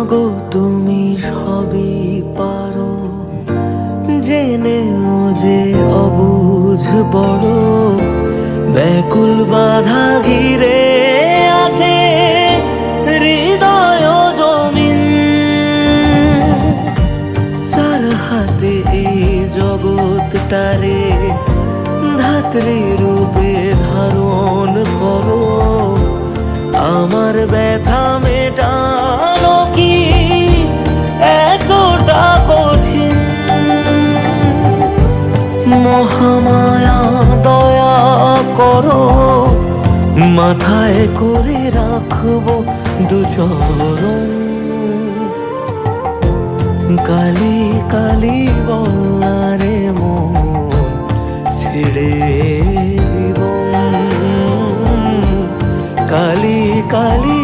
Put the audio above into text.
মাগো তুমি সবই পারো, জেনেও যে অবুঝ বড়, ব্যাকুল বাধা ঘিরে আছে হৃদয় জমিন। চার হাতে এই জগৎটারে ধাত্রী রূপে ধারণ করো, আমার ব্যথা মেটানো কি এতটা কঠিন? মহামায়া দয়া করো, মাথায় করে রাখবো দুচরণ। কালি কালি বলারে মন ছেড়ে জীবন, কালি কালি